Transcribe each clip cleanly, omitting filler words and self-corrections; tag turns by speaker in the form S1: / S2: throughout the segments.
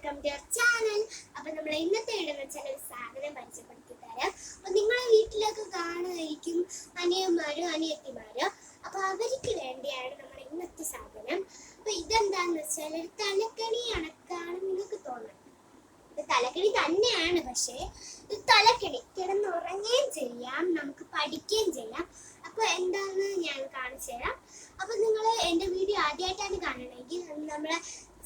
S1: Welcome to your channel. അപ്പോൾ നമ്മൾ ഇന്നത്തെ വീഡിയോ എന്ന് വെച്ചാൽ ഒരു സാധനം പരിചയപ്പെടുത്തി തരാം. അപ്പോൾ നിങ്ങളെ വീട്ടിലൊക്കെ കാണുമായിരിക്കും അനിയന്മാരും അനിയത്തിമാരും. അപ്പോൾ അവർക്ക് വേണ്ടിയാണ് നമ്മുടെ ഇന്നത്തെ സാധനം. അപ്പോൾ ഇതെന്താണെന്ന് വെച്ചാൽ ഒരു തലക്കണി കണക്കാണ് നിങ്ങൾക്ക് തോന്നുന്നത്. ഇത് തലക്കണി തന്നെയാണ്, പക്ഷേ ഇത് തലക്കണി കിടന്നുറങ്ങുകയും ചെയ്യാം, നമുക്ക് പഠിക്കുകയും ചെയ്യാം. അപ്പോൾ എന്താണെന്ന് ഞാൻ കാണിച്ചു തരാം. അപ്പോൾ നിങ്ങൾ എൻ്റെ വീഡിയോ ആദ്യമായിട്ടാണ് കാണണമെങ്കിൽ നമ്മളെ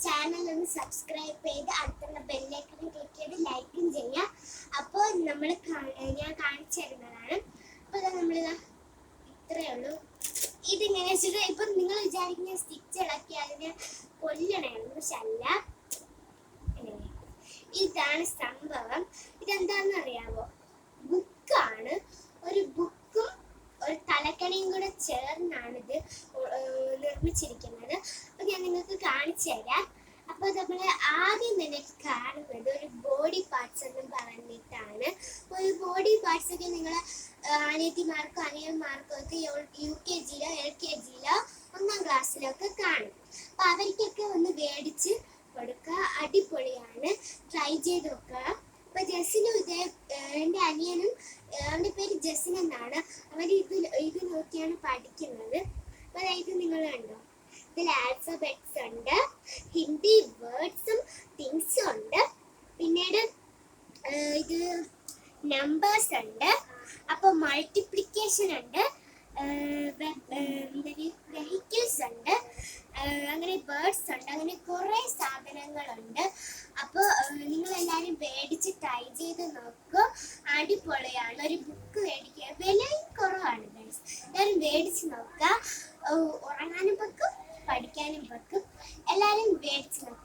S1: ചാനൽ ഒന്ന് സബ്സ്ക്രൈബ് ചെയ്ത് അടുത്തുള്ള ബെല്ലൈക്കൺ ക്ലിക്ക് ചെയ്ത് ലൈക്കും ചെയ്യാം. അപ്പോൾ ഞാൻ കാണിച്ചു തരുന്നതാണ്. അപ്പോൾ നമ്മളിതാ ഇത്രയേ ഉള്ളൂ. ഇതിങ്ങനെ വെച്ചിട്ട് ഇപ്പം നിങ്ങൾ വിചാരിക്കുന്ന സ്റ്റിച്ച് ഇളക്കി അതിനെ കൊല്ലണമെന്ന്, പക്ഷെ അല്ല. ഇതാണ് സംഭവം. ഇതെന്താണെന്ന് അറിയാമോ? ബുക്കാണ്. ഒരു ബുക്കും ഒരു തലക്കണിയും കൂടെ ചേർന്നാണ് ഇത് നിർമ്മിച്ചിരിക്കുന്നത്. അപ്പോൾ ഞാൻ നിങ്ങൾക്ക് കാണിച്ചു തരാം. അപ്പോൾ നമ്മൾ ആദ്യം തന്നെ കാണുന്നത് ഒരു ബോഡി പാർട്സ് എന്ന് പറഞ്ഞിട്ടാണ്. ഒരു ബോഡി പാർട്സ് ഒക്കെ നിങ്ങൾ അനിയത്തിമാർക്കോ അനിയന്മാർക്കോ ഒക്കെ UKG LKG 1ാം ക്ലാസ്സിലൊക്കെ കാണും. അപ്പോൾ അവർക്കൊക്കെ ഒന്ന് മേടിച്ച് കൊടുക്കുക. അടിപൊളിയാണ്, ട്രൈ ചെയ്ത് നോക്കുക. അപ്പോൾ ജസ്സിനും എൻ്റെ അനിയനും, അവൻ്റെ പേര് ജസ്സിൻ എന്നാണ്, അവർ ഇത് നോക്കിയാണ് പഠിക്കുന്നത്. അപ്പോൾ ഇത് നിങ്ങൾ കണ്ടോ, ഇതിൽ ആൽഫബെറ്റ്സ് ഉണ്ട്, ഹിന്ദി വേർഡ്സും തിങ്സും ഉണ്ട്, പിന്നീട് ഇത് നമ്പേഴ്സ് ഉണ്ട്, അപ്പോൾ മൾട്ടിപ്ലിക്കേഷൻ ഉണ്ട്, വെഹിക്കിൾസ് ഉണ്ട്, അങ്ങനെ ബേർഡ്സ് ഉണ്ട്, അങ്ങനെ കുറേ സാധനങ്ങളുണ്ട്. അപ്പോൾ നിങ്ങളെല്ലാവരും മേടിച്ച് ട്രൈ ചെയ്ത് നോക്കുക. അടിപൊളിയാണ്. ഒരു ബുക്ക് മേടിക്കുക, വിലയും കുറവാണ്. എല്ലാവരും മേടിച്ച് നോക്കുക. ഉറങ്ങാനും വെക്കും, പഠിക്കാനും വെക്കും. എല്ലാവരും മേടിച്ച് നോക്കുക.